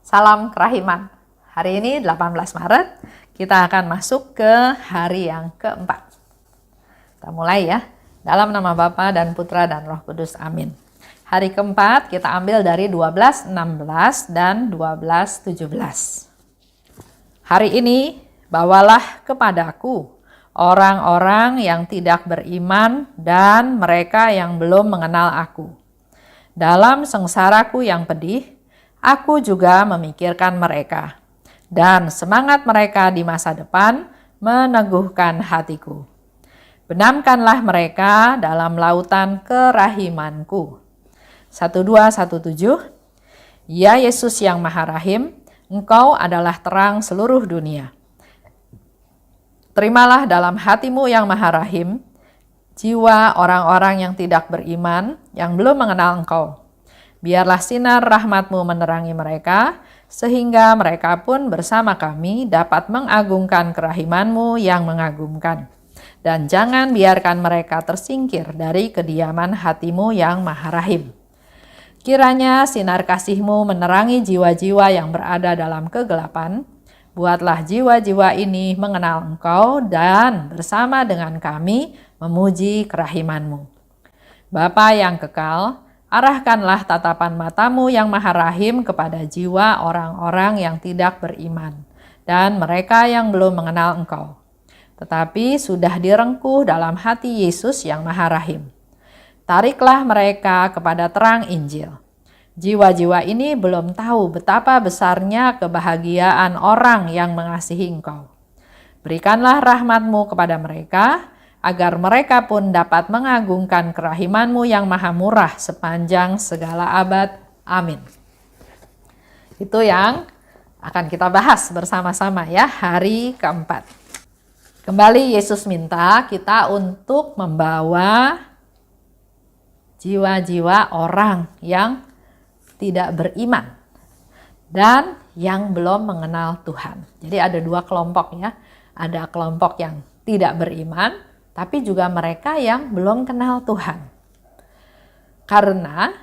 Salam kerahiman. Hari ini 18 Maret, kita akan masuk ke hari yang keempat. Kita mulai ya. Dalam nama Bapa dan Putra dan Roh Kudus. Amin. Hari keempat kita ambil dari 12:16 dan 12:17. Hari ini bawalah kepadaku orang-orang yang tidak beriman dan mereka yang belum mengenal aku. Dalam sengsaraku yang pedih, aku juga memikirkan mereka, dan semangat mereka di masa depan meneguhkan hatiku. Benamkanlah mereka dalam lautan kerahimanku. 12:17. Ya Yesus yang Maha Rahim, Engkau adalah terang seluruh dunia. Terimalah dalam hatimu yang Maha Rahim jiwa orang-orang yang tidak beriman, yang belum mengenal Engkau. Biarlah sinar rahmat-Mu menerangi mereka, sehingga mereka pun bersama kami dapat mengagungkan kerahiman-Mu yang mengagumkan. Dan jangan biarkan mereka tersingkir dari kediaman hati-Mu yang Maha Rahim. Kiranya sinar kasih-Mu menerangi jiwa-jiwa yang berada dalam kegelapan. Buatlah jiwa-jiwa ini mengenal Engkau dan bersama dengan kami memuji kerahiman-Mu. Bapa yang kekal, arahkanlah tatapan mata-Mu yang Maha Rahim kepada jiwa orang-orang yang tidak beriman dan mereka yang belum mengenal Engkau, tetapi sudah direngkuh dalam hati Yesus yang Maha Rahim. Tariklah mereka kepada terang Injil. Jiwa-jiwa ini belum tahu betapa besarnya kebahagiaan orang yang mengasihi Engkau. Berikanlah rahmat-Mu kepada mereka, agar mereka pun dapat mengagungkan kerahiman-Mu yang maha murah sepanjang segala abad. Amin. Itu yang akan kita bahas bersama-sama ya, hari keempat. Kembali Yesus minta kita untuk membawa jiwa-jiwa orang yang tidak beriman dan yang belum mengenal Tuhan. Jadi ada dua kelompok ya. Ada kelompok yang tidak beriman, tapi juga mereka yang belum kenal Tuhan. Karena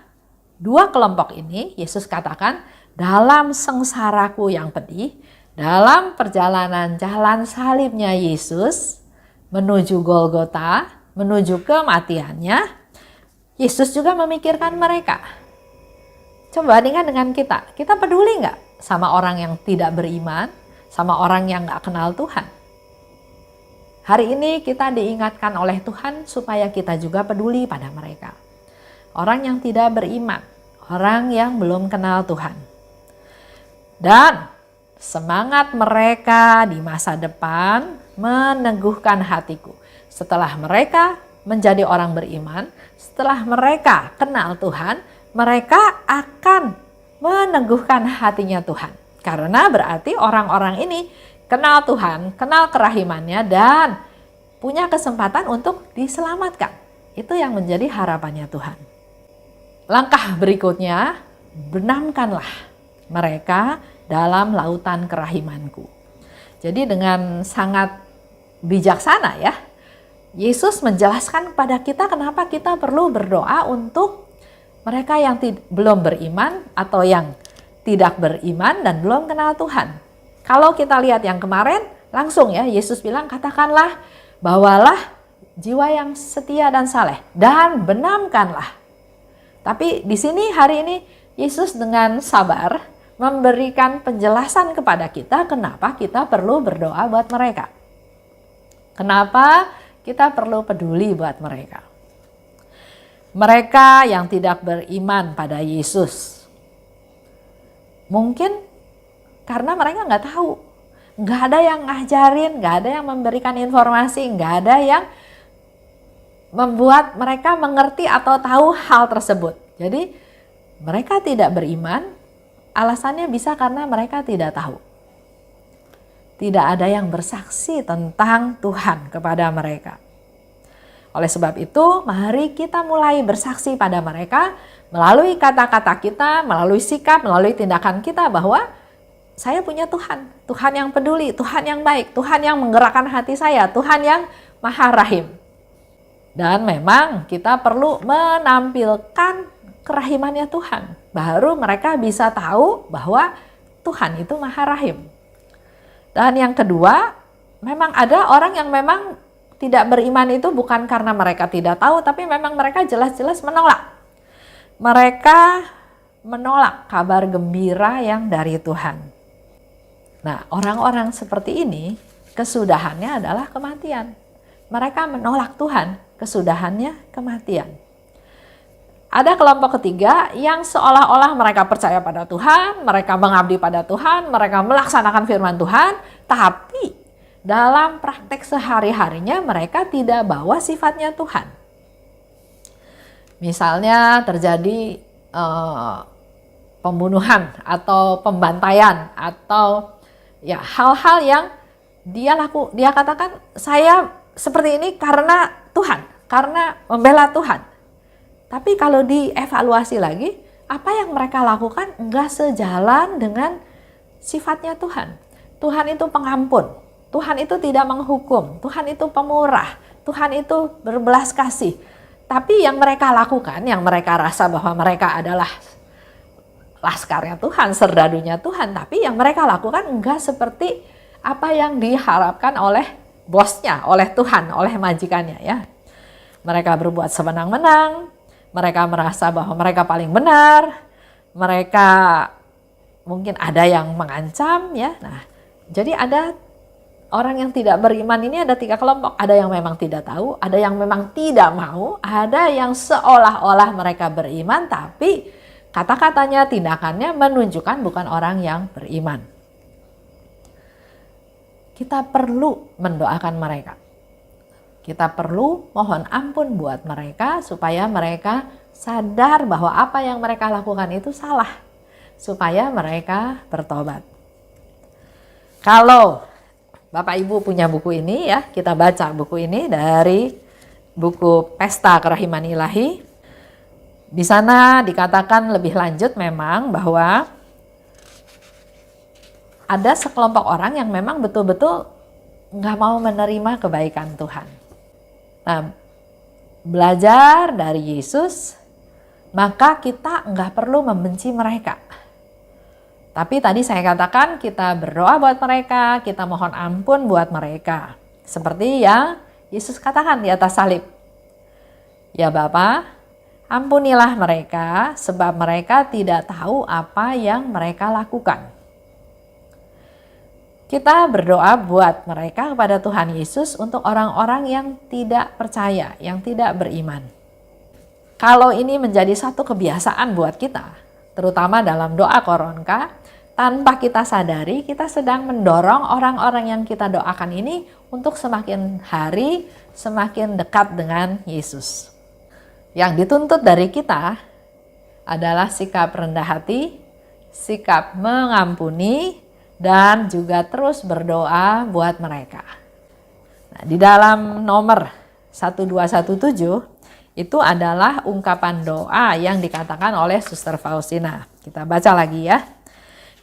dua kelompok ini Yesus katakan, dalam sengsaraku yang pedih, dalam perjalanan jalan salibnya Yesus menuju Golgota, menuju kematiannya, Yesus juga memikirkan mereka. Coba bandingkan dengan kita. Kita peduli nggak sama orang yang tidak beriman, sama orang yang nggak kenal Tuhan? Hari ini kita diingatkan oleh Tuhan supaya kita juga peduli pada mereka. Orang yang tidak beriman, orang yang belum kenal Tuhan. Dan semangat mereka di masa depan meneguhkan hatiku. Setelah mereka menjadi orang beriman, setelah mereka kenal Tuhan, mereka akan meneguhkan hatinya Tuhan. Karena berarti orang-orang ini kenal Tuhan, kenal kerahimannya, dan punya kesempatan untuk diselamatkan. Itu yang menjadi harapannya Tuhan. Langkah berikutnya, benamkanlah mereka dalam lautan kerahimanku. Jadi dengan sangat bijaksana ya, Yesus menjelaskan kepada kita kenapa kita perlu berdoa untuk mereka yang belum beriman atau yang tidak beriman dan belum kenal Tuhan. Kalau kita lihat yang kemarin, langsung ya Yesus bilang, katakanlah, bawalah jiwa yang setia dan saleh dan benamkanlah. Tapi di sini hari ini Yesus dengan sabar memberikan penjelasan kepada kita kenapa kita perlu berdoa buat mereka. Kenapa kita perlu peduli buat mereka. Mereka yang tidak beriman pada Yesus, mungkin karena mereka nggak tahu, nggak ada yang ngajarin, nggak ada yang memberikan informasi, nggak ada yang membuat mereka mengerti atau tahu hal tersebut. Jadi mereka tidak beriman, alasannya bisa karena mereka tidak tahu. Tidak ada yang bersaksi tentang Tuhan kepada mereka. Oleh sebab itu, mari kita mulai bersaksi pada mereka melalui kata-kata kita, melalui sikap, melalui tindakan kita bahwa saya punya Tuhan. Tuhan yang peduli, Tuhan yang baik, Tuhan yang menggerakkan hati saya, Tuhan yang Maha Rahim. Dan memang kita perlu menampilkan kerahimannya Tuhan. Baru mereka bisa tahu bahwa Tuhan itu Maha Rahim. Dan yang kedua, memang ada orang yang memang tidak beriman itu bukan karena mereka tidak tahu, tapi memang mereka jelas-jelas menolak. Mereka menolak kabar gembira yang dari Tuhan. Nah, orang-orang seperti ini kesudahannya adalah kematian. Mereka menolak Tuhan, kesudahannya kematian. Ada kelompok ketiga yang seolah-olah mereka percaya pada Tuhan, mereka mengabdi pada Tuhan, mereka melaksanakan firman Tuhan, tapi dalam praktek sehari-harinya mereka tidak bawa sifatnya Tuhan. Misalnya terjadi pembunuhan atau pembantaian atau ya hal-hal yang dia katakan saya seperti ini karena Tuhan, karena membela Tuhan. Tapi kalau dievaluasi lagi, apa yang mereka lakukan enggak sejalan dengan sifatnya Tuhan. Tuhan itu pengampun. Tuhan itu tidak menghukum, Tuhan itu pemurah, Tuhan itu berbelas kasih. Tapi yang mereka lakukan, yang mereka rasa bahwa mereka adalah laskarnya Tuhan, serdadunya Tuhan, tapi yang mereka lakukan enggak seperti apa yang diharapkan oleh bosnya, oleh Tuhan, oleh majikannya ya. Mereka berbuat semenang-menang, mereka merasa bahwa mereka paling benar, mereka mungkin ada yang mengancam ya. Nah, jadi ada orang yang tidak beriman ini ada 3 kelompok. Ada yang memang tidak tahu, ada yang memang tidak mau, ada yang seolah-olah mereka beriman tapi kata-katanya, tindakannya menunjukkan bukan orang yang beriman. Kita perlu mendoakan mereka. Kita perlu mohon ampun buat mereka supaya mereka sadar bahwa apa yang mereka lakukan itu salah. Supaya mereka bertobat. Kalau Bapak Ibu punya buku ini ya, kita baca buku ini dari buku Pesta Kerahiman Ilahi. Di sana dikatakan lebih lanjut memang bahwa ada sekelompok orang yang memang betul-betul nggak mau menerima kebaikan Tuhan. Nah, belajar dari Yesus, maka kita nggak perlu membenci mereka. Tapi tadi saya katakan kita berdoa buat mereka, kita mohon ampun buat mereka. Seperti yang Yesus katakan di atas salib. Ya Bapa, ampunilah mereka sebab mereka tidak tahu apa yang mereka lakukan. Kita berdoa buat mereka kepada Tuhan Yesus untuk orang-orang yang tidak percaya, yang tidak beriman. Kalau ini menjadi satu kebiasaan buat kita, terutama dalam doa koronka, tanpa kita sadari kita sedang mendorong orang-orang yang kita doakan ini untuk semakin hari semakin dekat dengan Yesus. Yang dituntut dari kita adalah sikap rendah hati, sikap mengampuni, dan juga terus berdoa buat mereka. Nah, di dalam nomor 1217 itu adalah ungkapan doa yang dikatakan oleh Suster Faustina. Kita baca lagi ya.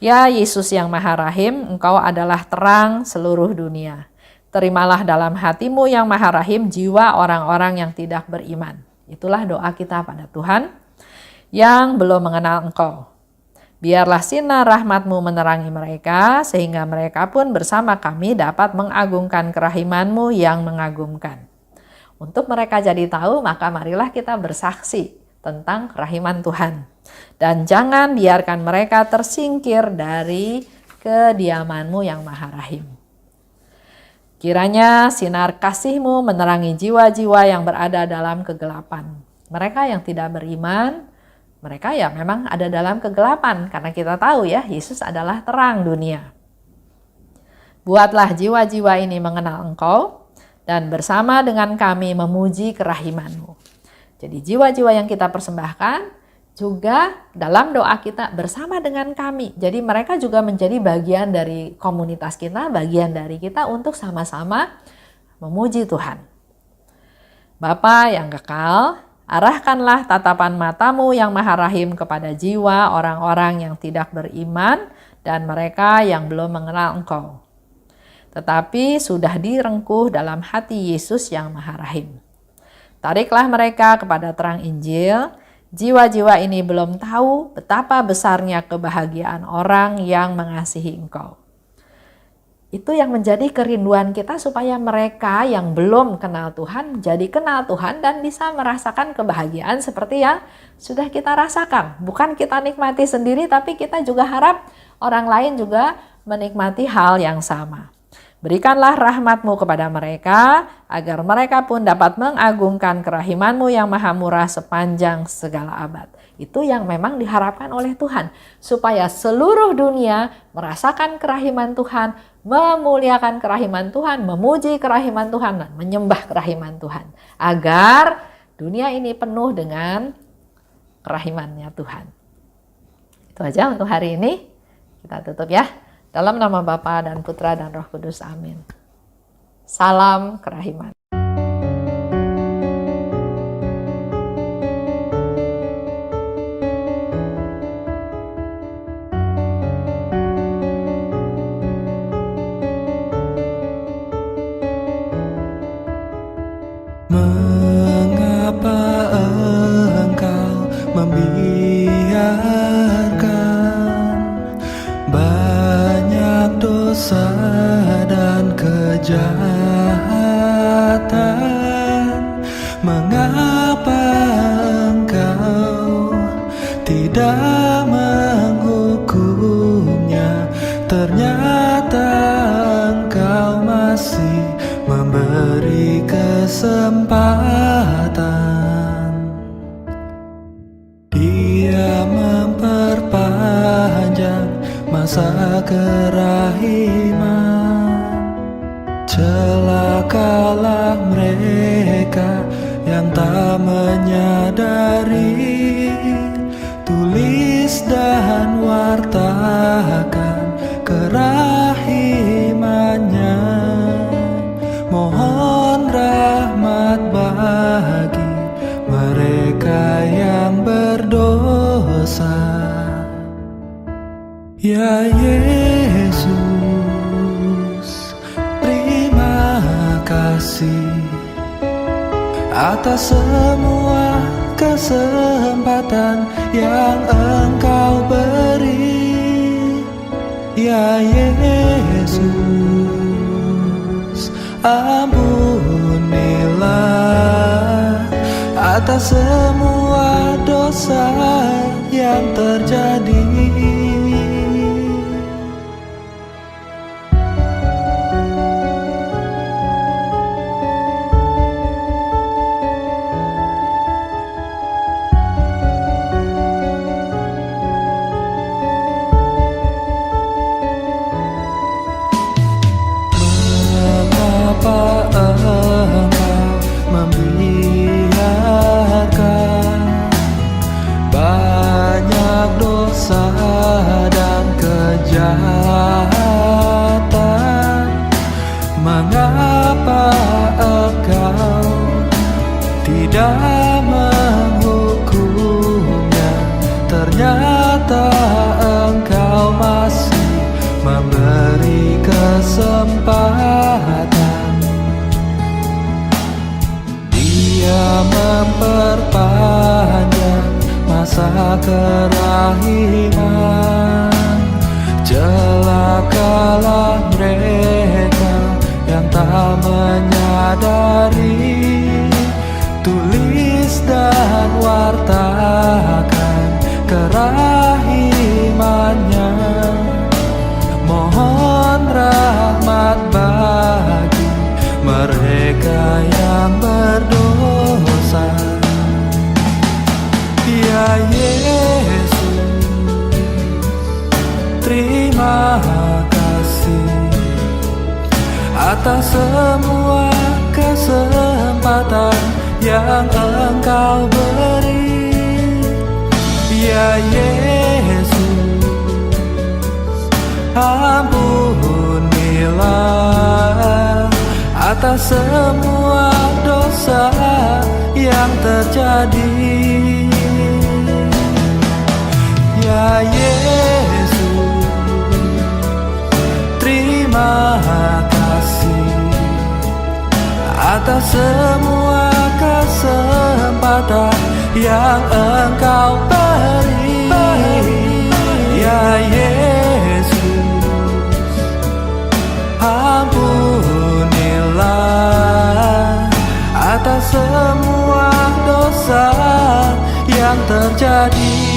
Ya Yesus yang Maha Rahim, Engkau adalah terang seluruh dunia. Terimalah dalam hatimu yang Maha Rahim jiwa orang-orang yang tidak beriman. Itulah doa kita pada Tuhan yang belum mengenal Engkau. Biarlah sinar rahmat-Mu menerangi mereka, sehingga mereka pun bersama kami dapat mengagungkan kerahiman-Mu yang mengagumkan. Untuk mereka jadi tahu, maka marilah kita bersaksi tentang kerahiman Tuhan. Dan jangan biarkan mereka tersingkir dari kediaman-Mu yang Maha Rahim. Kiranya sinar kasih-Mu menerangi jiwa-jiwa yang berada dalam kegelapan. Mereka yang tidak beriman, mereka ya memang ada dalam kegelapan. Karena kita tahu ya, Yesus adalah terang dunia. Buatlah jiwa-jiwa ini mengenal Engkau, dan bersama dengan kami memuji kerahiman-Mu. Jadi jiwa-jiwa yang kita persembahkan juga dalam doa kita bersama dengan kami. Jadi mereka juga menjadi bagian dari komunitas kita, bagian dari kita untuk sama-sama memuji Tuhan. Bapa yang kekal, arahkanlah tatapan mata-Mu yang Maha Rahim kepada jiwa orang-orang yang tidak beriman dan mereka yang belum mengenal Engkau. Tetapi sudah direngkuh dalam hati Yesus yang Maha Rahim. Tariklah mereka kepada terang Injil Jiwa-jiwa ini belum tahu betapa besarnya kebahagiaan orang yang mengasihi Engkau. Itu yang menjadi kerinduan kita, supaya mereka yang belum kenal Tuhan jadi kenal Tuhan dan bisa merasakan kebahagiaan seperti yang sudah kita rasakan. Bukan kita nikmati sendiri, tapi kita juga harap orang lain juga menikmati hal yang sama. Berikanlah rahmat-Mu kepada mereka, agar mereka pun dapat mengagungkan kerahiman-Mu yang maha murah sepanjang segala abad. Itu yang memang diharapkan oleh Tuhan, supaya seluruh dunia merasakan kerahiman Tuhan, memuliakan kerahiman Tuhan, memuji kerahiman Tuhan, dan menyembah kerahiman Tuhan. Agar dunia ini penuh dengan kerahimannya Tuhan. Itu aja untuk hari ini. Kita tutup ya. Dalam nama Bapa dan Putra dan Roh Kudus. Amin. Salam kerahiman. Mengapa Engkau membiarkan banyak dosa dan kejahatan? Mengapa Engkau tidak menghukumnya? Ternyata Engkau masih memberi kesempatan. Dia memperpanjang masa kerahiman. Celakalah mereka yang tak menyadari. Tulis dan wartakan kerahimannya. Mohon rahmat bagi mereka yang berdosa. Ya Yesus, terima kasih atas semua kesempatan yang Engkau beri. Ya Yesus, ampunilah atas semua dosa yang terjadi. Mengapa Engkau tidak menghukumnya? Ternyata Engkau masih memberi kesempatan. Dia memperpanjang masa kerahiman. Celakalah mereka yang tak menyadari. Tulis dan wartakan kerahimannya. Mohon rahmat bagi mereka yang berdosa. Ya Yesus, terima kasih atas semua kesempatan yang Engkau beri. Ya Yesus, ampunilah atas semua dosa yang terjadi. Ya Yesus, terima kasih atas semua kesempatan yang Engkau yang terjadi.